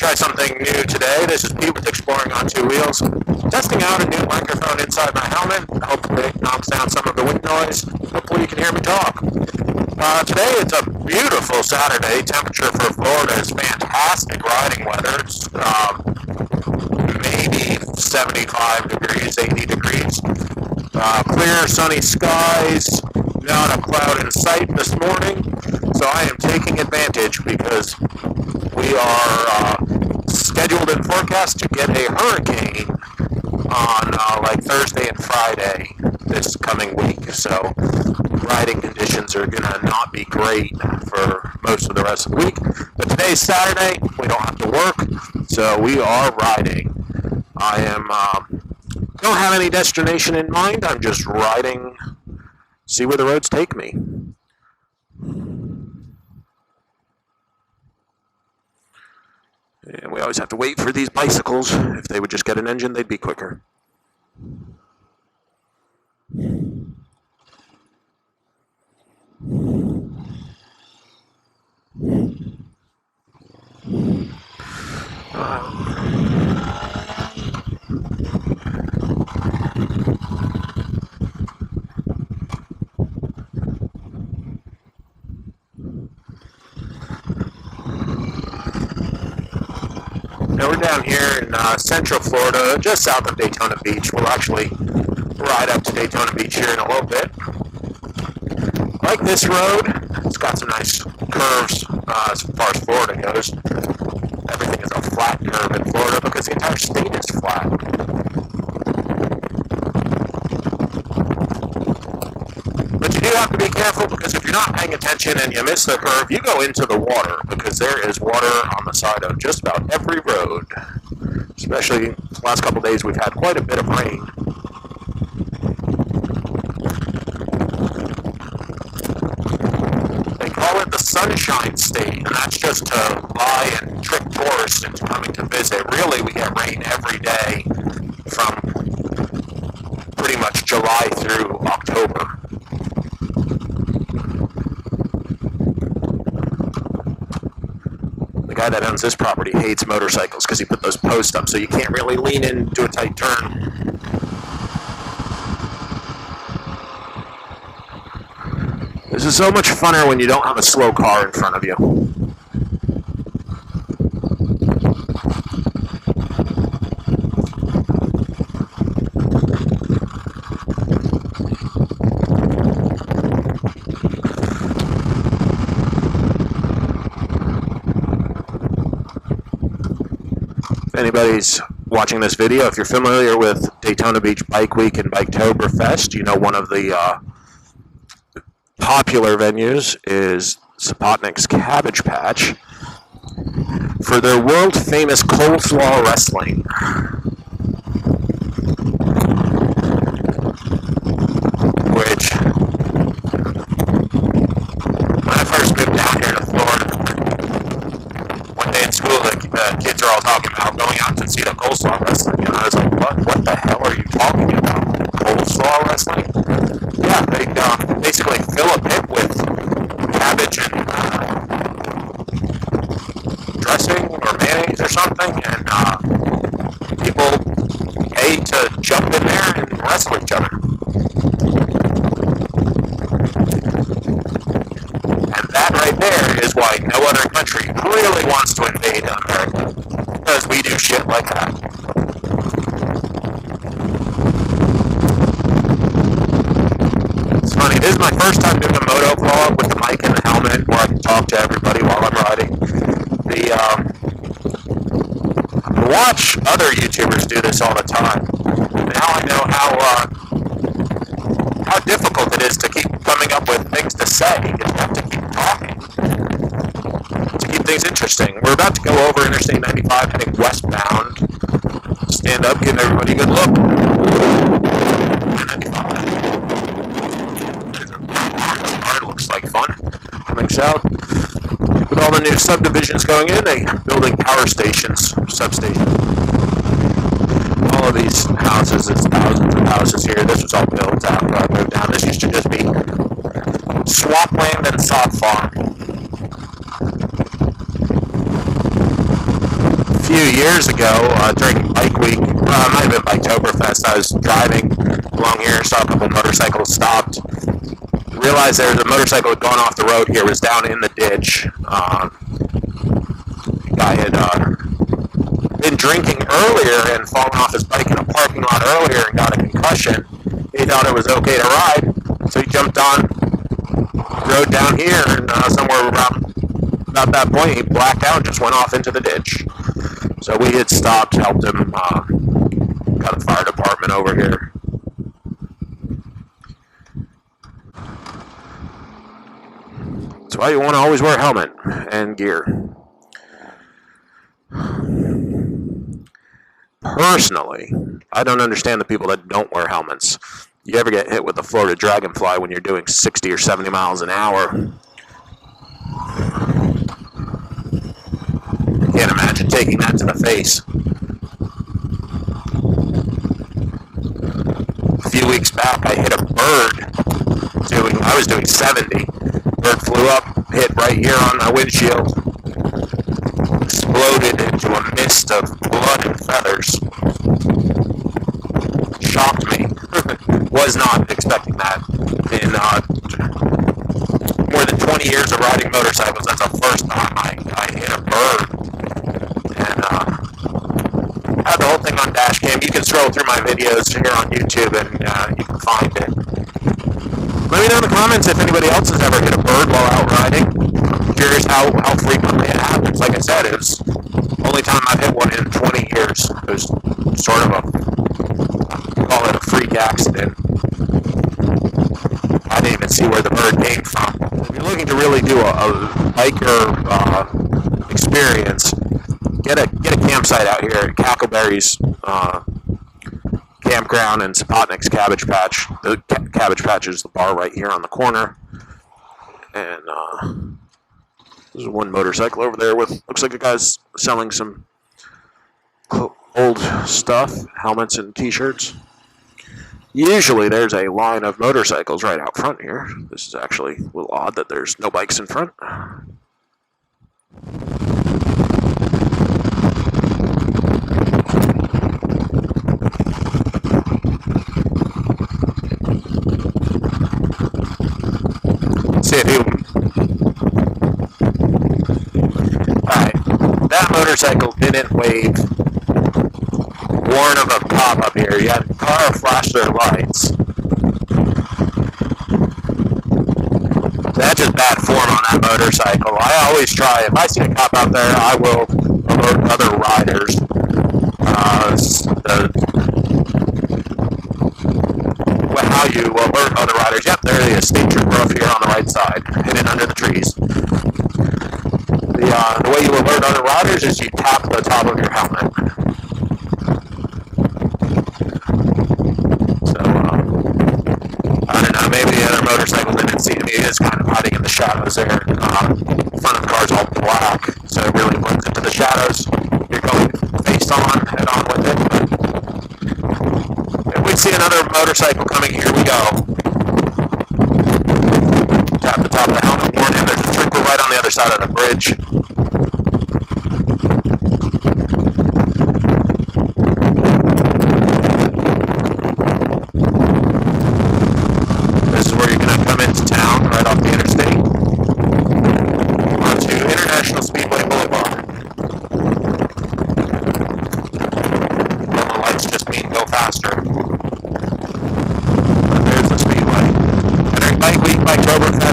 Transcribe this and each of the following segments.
try something new today. This is Pete with Exploring on Two Wheels. Testing out a new microphone inside my helmet. Hopefully it knocks down some of the wind noise. Hopefully you can hear me talk. Today it's a beautiful Saturday. Temperature for Florida is fantastic riding weather. It's maybe 75 degrees, 80 degrees. Clear sunny skies. Not a cloud in sight this morning. So I am taking advantage because we are scheduled and forecast to get a hurricane on like Thursday and Friday this coming week. So riding conditions are going to not be great for most of the rest of the week. But today's Saturday. We don't have to work. So we are riding. I am don't have any destination in mind. I'm just riding. See where the roads take me. And we always have to wait for these bicycles. If they would just get an engine, they'd be quicker. Now we're down here in Central Florida, just south of Daytona Beach. We'll actually ride up to Daytona Beach here in a little bit. Like this road, it's got some nice curves as far as Florida goes. Everything is a flat curve in Florida because the entire state is flat. But you do have to be careful because if you're not paying attention and you miss the curve, you go into the water because there is water on the side of just about every road. Especially the last couple of days, we've had quite a bit of rain. They call it the Sunshine State, and that's just to lie and trick tourists into coming to visit. Really, we get rain every day from pretty much July through October. The guy that owns this property hates motorcycles because he put those posts up so you can't really lean into a tight turn. This is so much funner when you don't have a slow car in front of you. If anybody's watching this video, if you're familiar with Daytona Beach Bike Week and Biketoberfest, you know one of the popular venues is Sapotnik's Cabbage Patch for their world-famous coleslaw wrestling. Which, when I first moved down here to Florida, one day in school, the kids are all talking about going out to see the coleslaw wrestling, and I was like, what the hell are you talking about? Coleslaw wrestling? Yeah, they basically fill a pit with cabbage and dressing or mayonnaise or something, and people pay to jump in there and wrestle each other. And that right there is why no other country really wants to invade America, because we do shit like that. Funny, this is my first time doing a moto vlog with the mic and the helmet where I can talk to everybody while I'm riding. I watch other YouTubers do this all the time. Now I know how difficult it is to keep coming up with things to say. You have to keep talking to keep things interesting. We're about to go over Interstate 95 heading westbound. Stand up, give everybody a good look. 95. Looks like fun. Coming south. With all the new subdivisions going in, they're building power stations, substations. All of these houses, there's thousands of houses here. This was all built after I moved down. This used to just be swampland and sod farm. few years ago during Bike Week, it might have been Biketoberfest, I was driving along here, saw a couple motorcycles stopped, realized there was a motorcycle had gone off the road here, was down in the ditch. Guy had been drinking earlier and fallen off his bike in a parking lot earlier and got a concussion. He thought it was okay to ride, so he jumped on, rode down here, and somewhere around about that point, he blacked out and just went off into the ditch. So we had stopped, helped him, got a fire department over here. That's why you want to always wear a helmet and gear. Personally, I don't understand the people that don't wear helmets. You ever get hit with the Florida Dragonfly when you're doing 60 or 70 miles an hour? I can't imagine taking that to the face. A few weeks back, I hit a bird. I was doing 70. Bird flew up, hit right here on my windshield, exploded into a mist of blood and feathers. Shocked me. Was not expecting that. In more than 20 years of riding motorcycles, that's the first time I hit a bird. And I have the whole thing on dash cam. You can scroll through my videos here on YouTube and you can find it. Let me know in the comments if anybody else has ever hit a bird while out riding. I'm curious how frequently it happens. Like I said, it was the only time I've hit one in 20 years. It was sort of call it a freak accident. I didn't even see where the bird came from. If you're looking to really do a biker experience, get a campsite out here at Cackleberry's campground and Sapotnik's Cabbage Patch. The Cabbage Patch is the bar right here on the corner. And there's one motorcycle over there with, looks like a guy's selling some old stuff, helmets and t-shirts. Usually there's a line of motorcycles right out front here. This is actually a little odd that there's no bikes in front. See if you... Alright, that motorcycle didn't wave. Warn of a pop up here. You had a car flash their lights. That's just bad form on that motorcycle. I always try, if I see a cop out there, I will alert other riders. How you alert other riders. Yep, there he is. State trooper up here on the right side, hidden under the trees. The way you alert other riders is you tap the top of your helmet. I don't know, maybe the other motorcycle didn't see him. He is kind of hiding in the shadows there. The front of the car's all black, so it really blends into the shadows. You're going face on, head on with it. But if we see another motorcycle coming, here we go. Tap the top of the helmet, warn him. There's a trooper right on the other side of the bridge.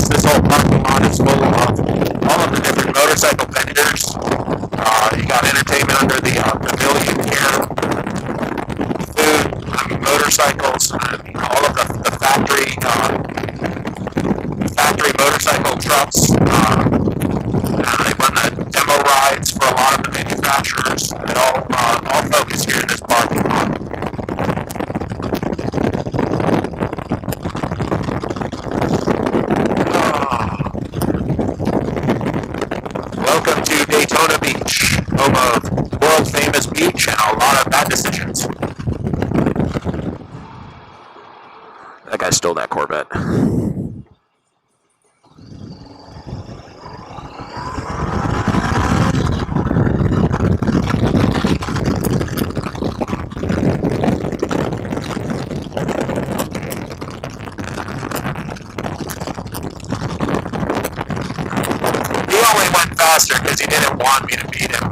This whole parking lot is full of all of the different motorcycle vendors. You got entertainment under the pavilion here, food, motorcycles, all of the factory motorcycle trucks. They run the demo rides for a lot of the manufacturers. They all focus here in this parking lot. Welcome to Daytona Beach, home of world famous beach and a lot of bad decisions. That guy stole that Corvette. faster because he didn't want me to beat him.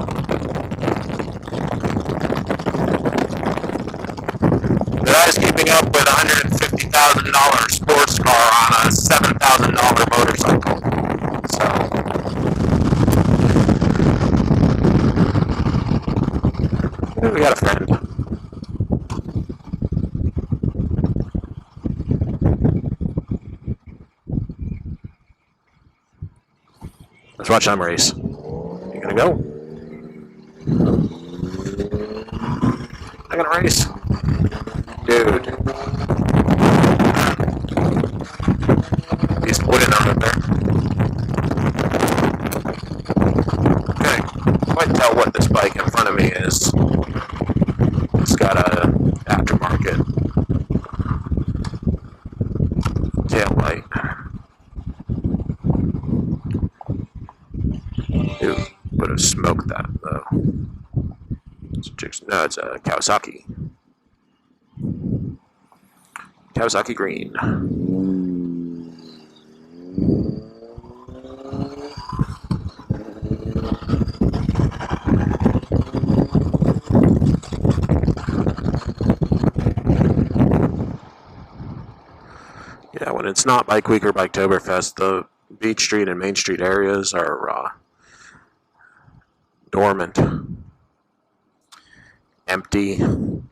But I was keeping up with a $150,000 sports car on a $7,000 motorcycle. So, we got a friend. Let's watch them race. You gonna go? I'm gonna race. Dude. He's putting on it there. Okay. Quite tell what this bike in front of me is. It's got a aftermarket tail light. Dude, would have smoked that though. No, it's a Kawasaki. Kawasaki green. Yeah, when it's not Bike Week or Biketoberfest, the Beach Street and Main Street areas are dormant, empty,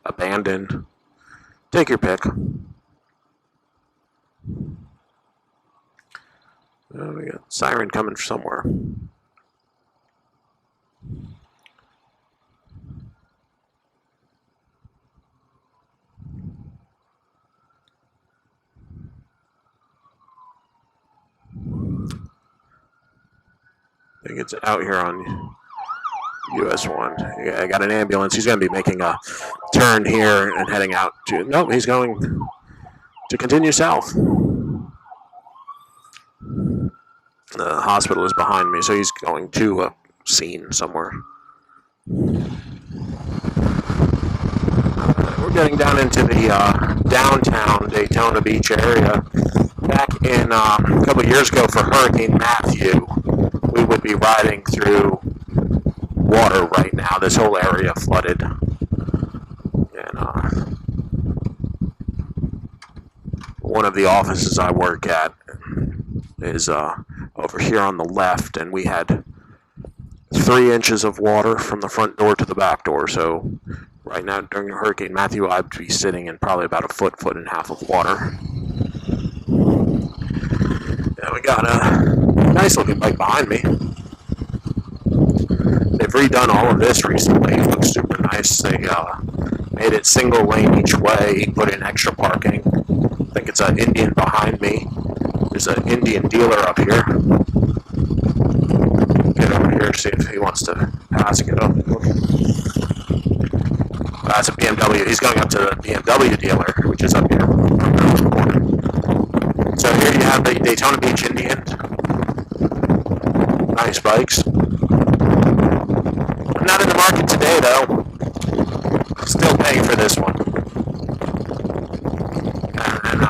abandoned. Take your pick. Oh, we got siren coming somewhere. I think it's out here on US 1. Yeah, I got an ambulance. He's going to be making a turn here and heading out to... Nope, he's going to continue south. The hospital is behind me, so he's going to a scene somewhere. We're getting down into the downtown Daytona Beach area. Back in a couple of years ago for Hurricane Matthew, we would be riding through water right now. This whole area flooded. And one of the offices I work at is over here on the left, and we had 3 inches of water from the front door to the back door. So right now during Hurricane Matthew, I'd be sitting in probably about a foot and a half of water. Yeah, we got a nice looking bike behind me. They've redone all of this recently. It looks super nice. They made it single lane each way, put in extra parking. I think it's an Indian behind me. There's an Indian dealer up here. Get over here, see if he wants to pass and get up. That's a BMW. He's going up to the BMW dealer, which is up here. So here you have the Daytona Beach Indian. Nice bikes. Not in the market today, though. Still paying for this one. And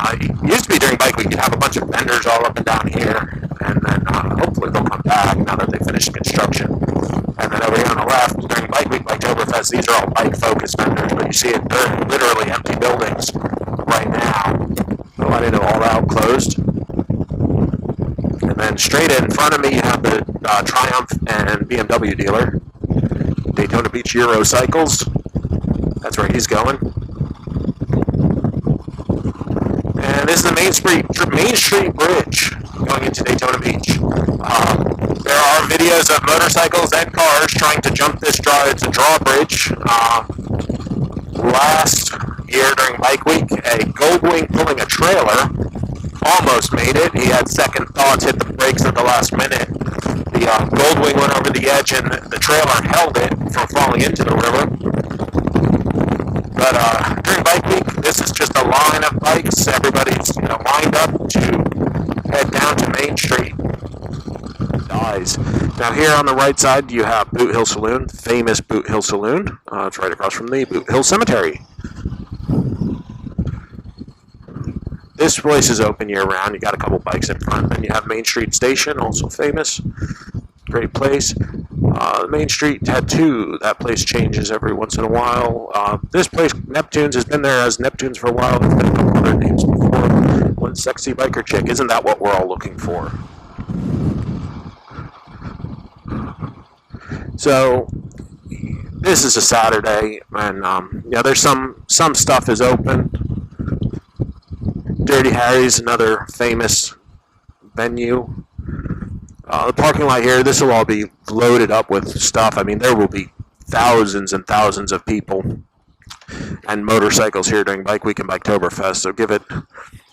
used to be during Bike Week, you'd have a bunch of vendors all up and down here, and then hopefully they'll come back now that they finished construction. And then over here on the left, during Bike Week, Biketoberfest, these are all bike-focused vendors, but you see it, they're literally empty buildings right now. So I didn't know all out closed. And then straight in front of me, you have the Triumph and BMW dealer. Daytona Beach Euro Cycles. That's where he's going. And this is the Main Street Bridge going into Daytona Beach. There are videos of motorcycles and cars trying to jump this drawbridge. Last year during Bike Week, a Goldwing pulling a trailer almost made it. He had second thoughts, hit the brakes at the last minute. The Goldwing went over the edge and the trailer held it from falling into the river. But during Bike Week, this is just a line of bikes. Everybody's lined up to head down to Main Street. Dies. Now here on the right side, you have Boot Hill Saloon, famous Boot Hill Saloon. It's right across from the Boot Hill Cemetery. This place is open year-round. You got a couple bikes in front. Then you have Main Street Station, also famous. Great place. Main Street Tattoo, that place changes every once in a while. This place, Neptune's, has been there as Neptune's for a while. There's been a couple other names before. One sexy biker chick. Isn't that what we're all looking for? So, this is a Saturday, and yeah, there's some stuff is open. Dirty Harry's, another famous venue. The parking lot here, this will all be loaded up with stuff. I mean, there will be thousands and thousands of people and motorcycles here during Bike Week and Biketoberfest. So give it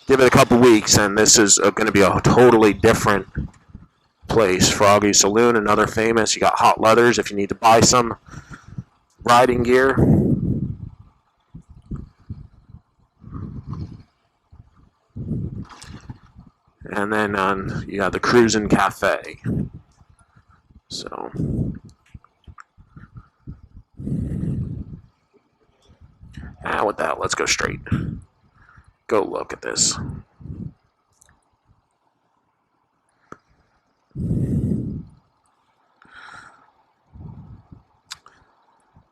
a couple weeks, and this is going to be a totally different place. Froggy Saloon, another famous. You got Hot Leathers if you need to buy some riding gear. And then you got the Cruisin' Cafe. So, with that, let's go straight. Go look at this.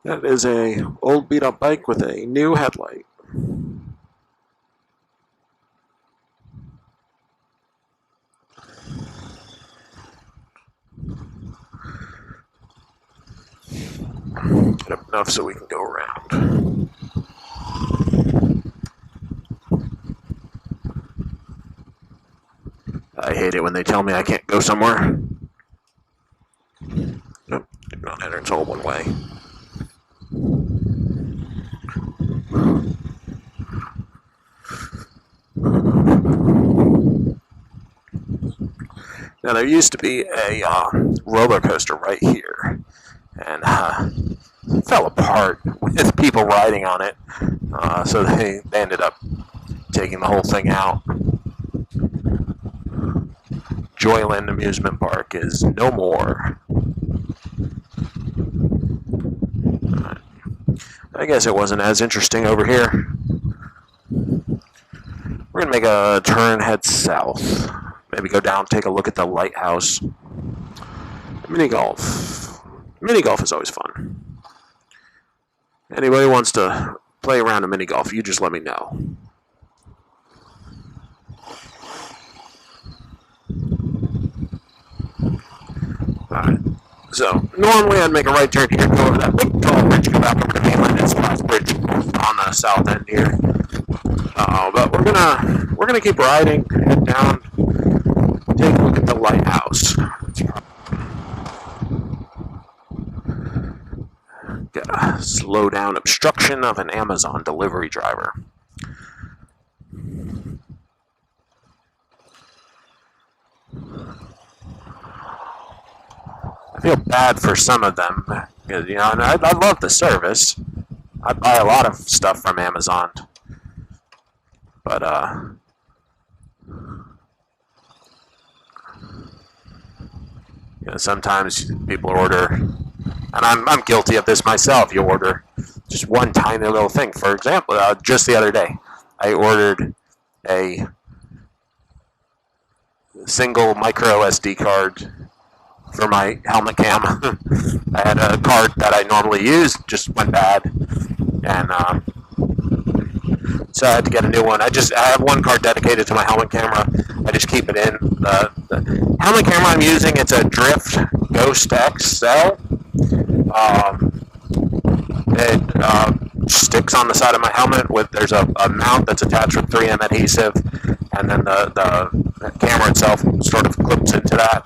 That is a old beat up bike with a new headlight. Get up enough so we can go around. I hate it when they tell me I can't go somewhere. Nope, do not enter, it's all one way. Now there used to be a roller coaster right here, and fell apart with people riding on it, so they ended up taking the whole thing out. Joyland Amusement Park is no more. I guess it wasn't as interesting over here. We're going to make a turn, head south. Maybe go down, take a look at the lighthouse. Mini golf. Mini golf is always fun. Anybody wants to play around a mini golf, you just let me know. Alright, so normally I'd make a right turn here, go over that big tall bridge, go back over to mainland. It's the last bridge on the south end here. But we're gonna keep riding, head down, take a look at the lighthouse. Got a slow down obstruction of an Amazon delivery driver. I feel bad for some of them, because, you know, and I love the service. I buy a lot of stuff from Amazon, but you know, sometimes people order, and I'm guilty of this myself. You order just one tiny little thing. For example, just the other day, I ordered a single micro SD card for my helmet cam. I had a card that I normally use, just went bad, and so I had to get a new one. I have one card dedicated to my helmet camera. I just keep it in. The helmet camera I'm using, it's a Drift Ghost XL. It sticks on the side of my helmet there's a mount that's attached with 3M adhesive, and then the camera itself sort of clips into that.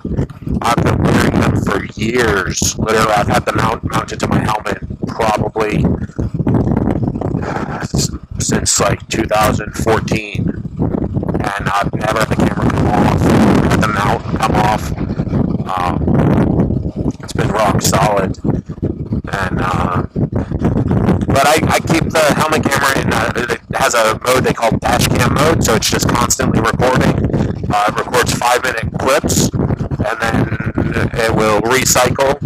I've been wearing them for years. Literally, I've had the mount mounted to my helmet probably since like 2014, and I've never had the camera come off, had the mount come off. It's been rock solid, and but I keep the helmet camera in. It has a mode they call dash cam mode, so it's just constantly recording. It records 5-minute clips, and then it will recycle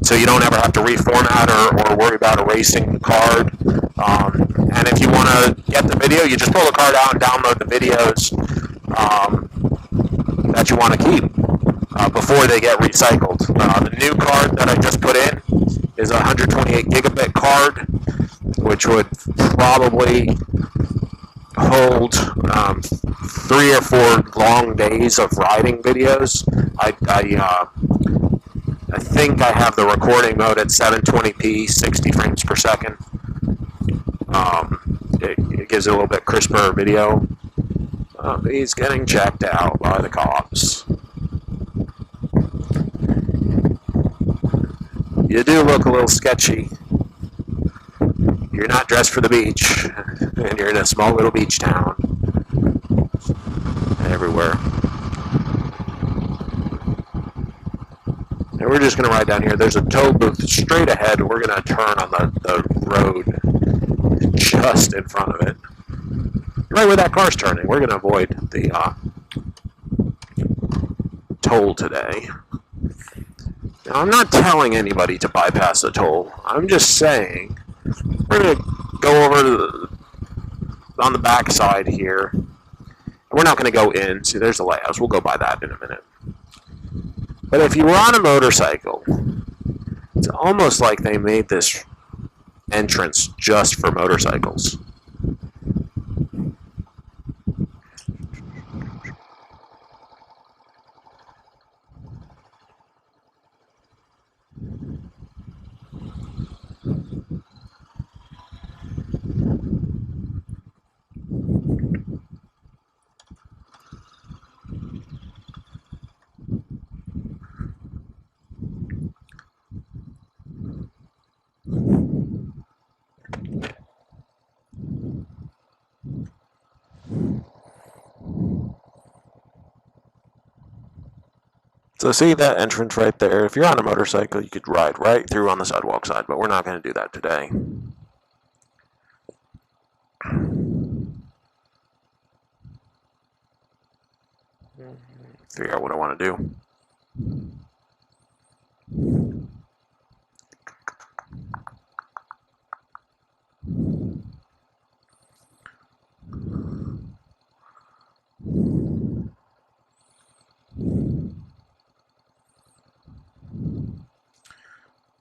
so you don't ever have to reformat or worry about erasing the card. And if you want to get the video, you just pull the card out and download the videos that you want to keep. before they get recycled. The new card that I just put in is a 128 gigabit card, which would probably hold 3 or 4 long days of riding videos. I think I have the recording mode at 720p, 60 frames per second. It gives it a little bit crisper video. He's getting checked out by the cops. You do look a little sketchy. You're not dressed for the beach, and you're in a small little beach town. Everywhere. And we're just going to ride down here. There's a toll booth straight ahead. We're going to turn on the road just in front of it. Right where that car's turning. We're going to avoid the toll today. Now, I'm not telling anybody to bypass the toll. I'm just saying we're going to go over on the back side here. We're not going to go in. See, there's the lighthouse. We'll go by that in a minute. But if you were on a motorcycle, it's almost like they made this entrance just for motorcycles. So see that entrance right there? If you're on a motorcycle, you could ride right through on the sidewalk side, but we're not going to do that today. Figure out what I want to do.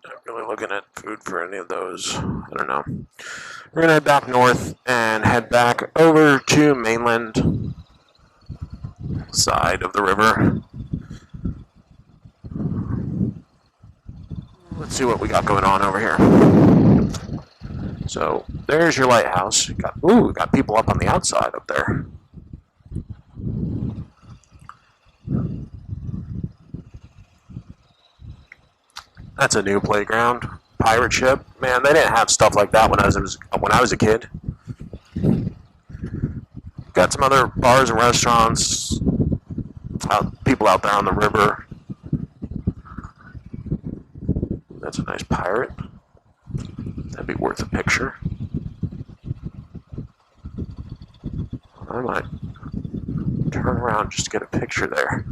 Not really looking at food for any of those. I don't know. We're going to head back north and head back over to mainland side of the river. Let's see what we got going on over here. So there's your lighthouse. We got people up on the outside up there. That's a new playground. Pirate ship. Man, they didn't have stuff like that when I was a kid. Got some other bars and restaurants. People out there on the river. That's a nice pirate. That'd be worth a picture. I might turn around just to get a picture there.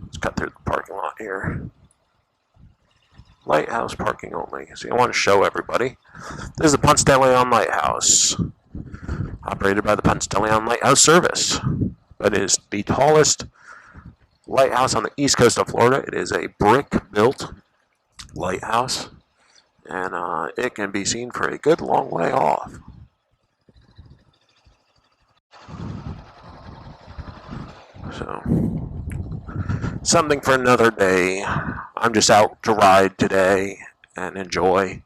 Let's cut through the parking lot here. Lighthouse parking only. So I want to show everybody. This is the Ponce de Leon Lighthouse, operated by the Ponce de Leon Lighthouse Service. It is the tallest lighthouse on the east coast of Florida. It is a brick-built lighthouse, and it can be seen for a good long way off. So, something for another day. I'm just out to ride today and enjoy.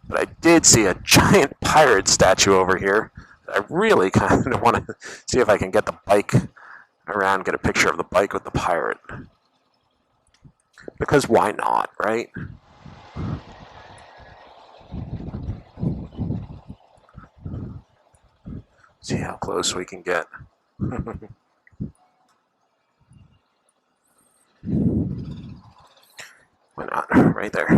But I did see a giant pirate statue over here. I really kind of want to see if I can get the bike around, get a picture of the bike with the pirate. Because why not, right? See how close we can get. Why not? Right there.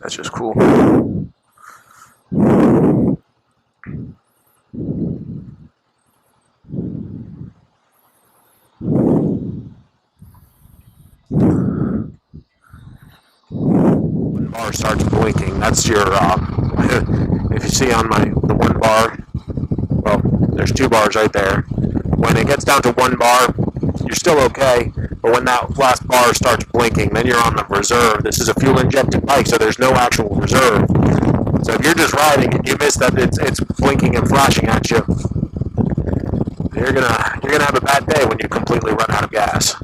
That's just cool. When bar starts blinking, that's your, if you see on the one bar, well, there's two bars right there. When it gets down to one bar, you're still okay, but when that last bar starts blinking, then you're on the reserve. This is a fuel-injected bike, so there's no actual reserve. So if you're just riding and you miss that it's blinking and flashing at you, you're gonna have a bad day when you completely run out of gas.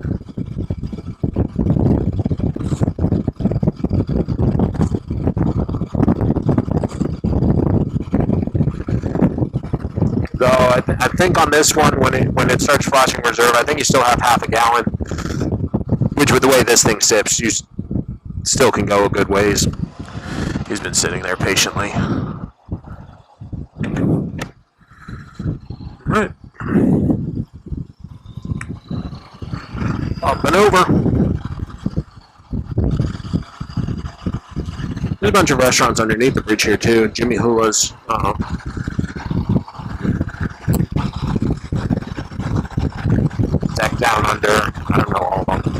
Though I think on this one, when it starts flashing reserve, I think you still have half a gallon, which with the way this thing sips, you still can go a good ways. He's been sitting there patiently. All right. Up and over. There's a bunch of restaurants underneath the bridge here too. Jimmy Hula's. Deck down under. I don't know all of them.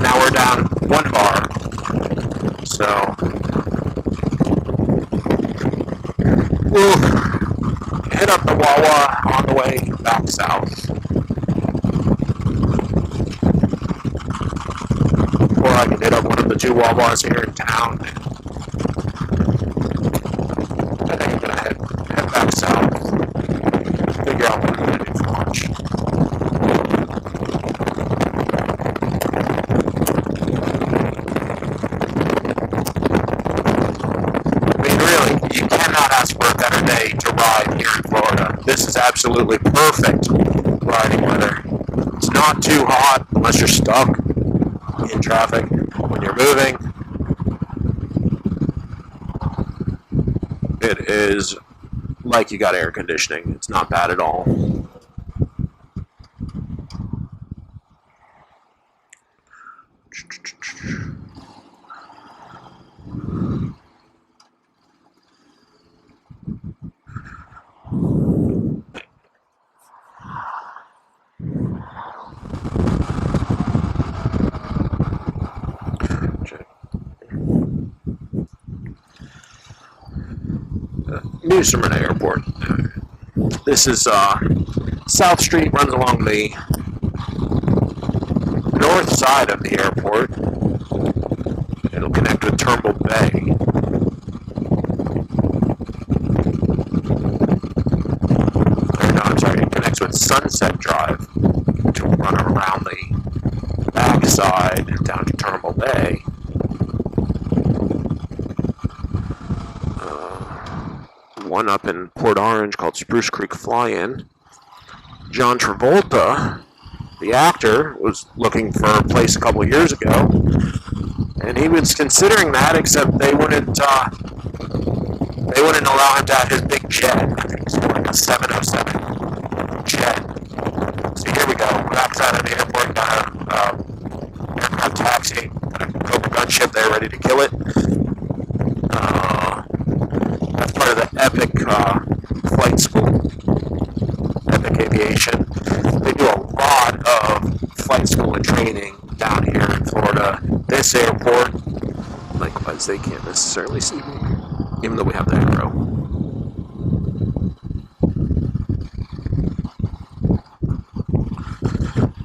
Now we're down one bar. So we'll hit up the Wawa on the way back south. Or I can hit up one of the two Wawas here in town. I think I'm gonna head back south. Figure out what I'm gonna do for lunch. I mean, really, you cannot ask for a better day to ride here in Florida. This is absolutely perfect riding weather. It's not too hot unless you're stuck in traffic. When you're moving, it is like you got air conditioning. It's not bad at all. New Smyrna Airport. This is South Street, runs along the north side of the airport. It'll connect with Turnbull Bay. No, I'm sorry, it connects with Sunset Drive to run around the back side down to Turnbull Bay. One up in Port Orange called Spruce Creek Fly-In. John Travolta, the actor, was looking for a place a couple of years ago, and he was considering that, except they wouldn't allow him to have his big jet. I think it's like a 707 jet. So here we go. Backside of the airport, got a aircraft taxi, got a Coke gunship there ready to kill it. That's part of the Epic flight school, Epic Aviation. They do a lot of flight school and training down here in Florida. This airport, likewise, they can't necessarily see me, even though we have the arrow.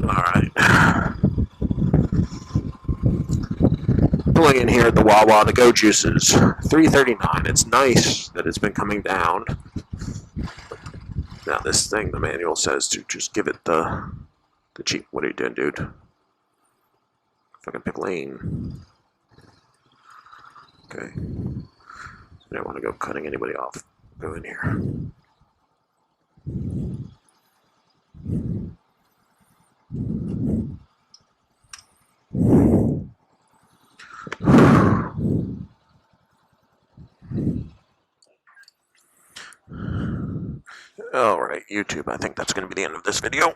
Alright. Pulling in here at the Wawa, the Go Juices, $3.39. It's nice that it's been coming down. Now this thing, the manual says to just give it the cheap. What are you doing, dude? Fucking pick lane. Okay. I don't want to go cutting anybody off. Go in here. Alright, YouTube, I think that's going to be the end of this video.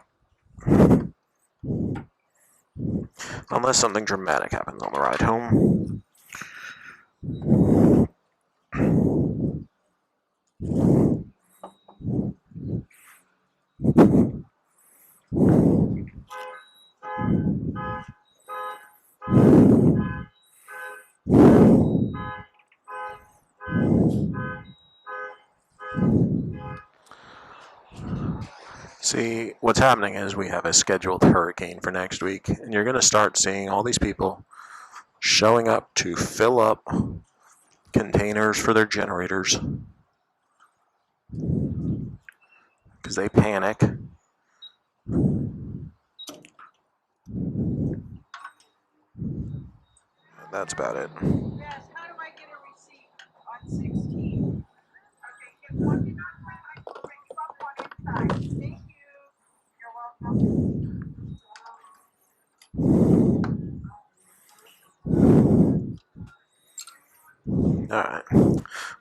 Unless something dramatic happens on the ride home. See, what's happening is we have a scheduled hurricane for next week, and you're going to start seeing all these people showing up to fill up containers for their generators because they panic. That's about it. Yes, how do I get a receipt on 16? Okay, if one did not come, I can bring you up on inside. Thank you. You're welcome. Alright,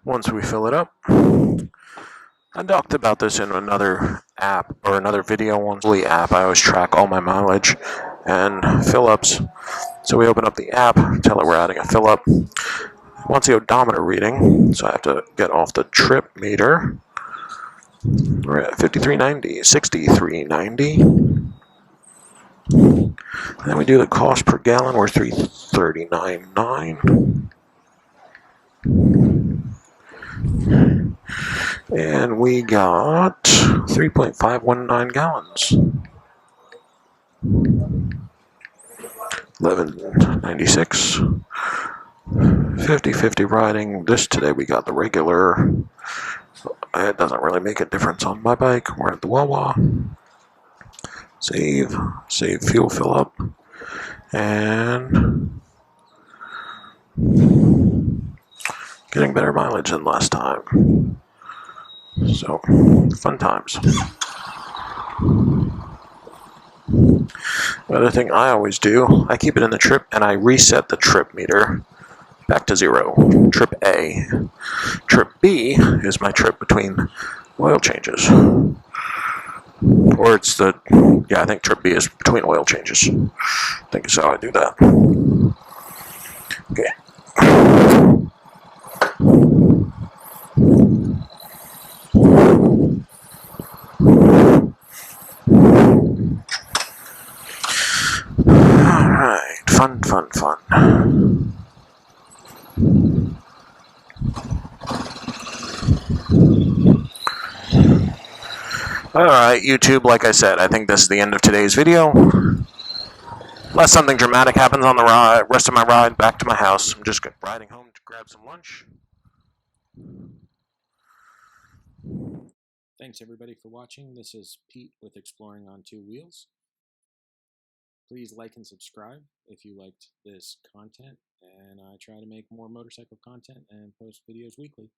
once we fill it up, I talked about this in another app or another video on the app. I always track all my mileage and fill ups. So we open up the app, tell it we're adding a fill up. It wants the odometer reading, so I have to get off the trip meter. We're at 53.90, 63.90. And then we do the cost per gallon, we're 339.9. And we got 3.519 gallons. 1196. 50-50 riding. This today we got the regular. It doesn't really make a difference on my bike. We're at the Wawa. Save fuel fill up. And getting better mileage than last time. So, fun times. The other thing I always do, I keep it in the trip and I reset the trip meter back to 0. Trip A. Trip B is my trip between oil changes. Or it's the, yeah, I think trip B is between oil changes. I think is how I do that. Okay. Alright, fun. Alright, YouTube, like I said, I think this is the end of today's video. Unless something dramatic happens on the rest of my ride back to my house. I'm just riding home to grab some lunch. Thanks everybody for watching. This is Pete with Exploring on Two Wheels. Please like and subscribe if you liked this content, and I try to make more motorcycle content and post videos weekly.